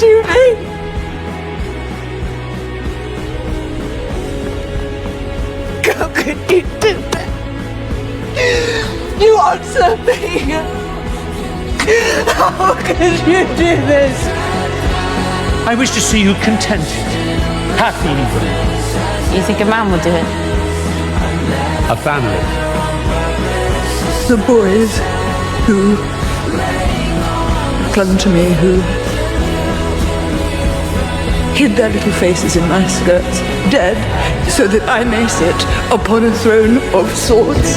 duty. How could you do that? You answer me. How could you do this? I wish to see you contented, happy even. You think a man would do it? A family. The boys who clung to me, who hid their little faces in my skirts, dead, so that I may sit upon a throne of swords.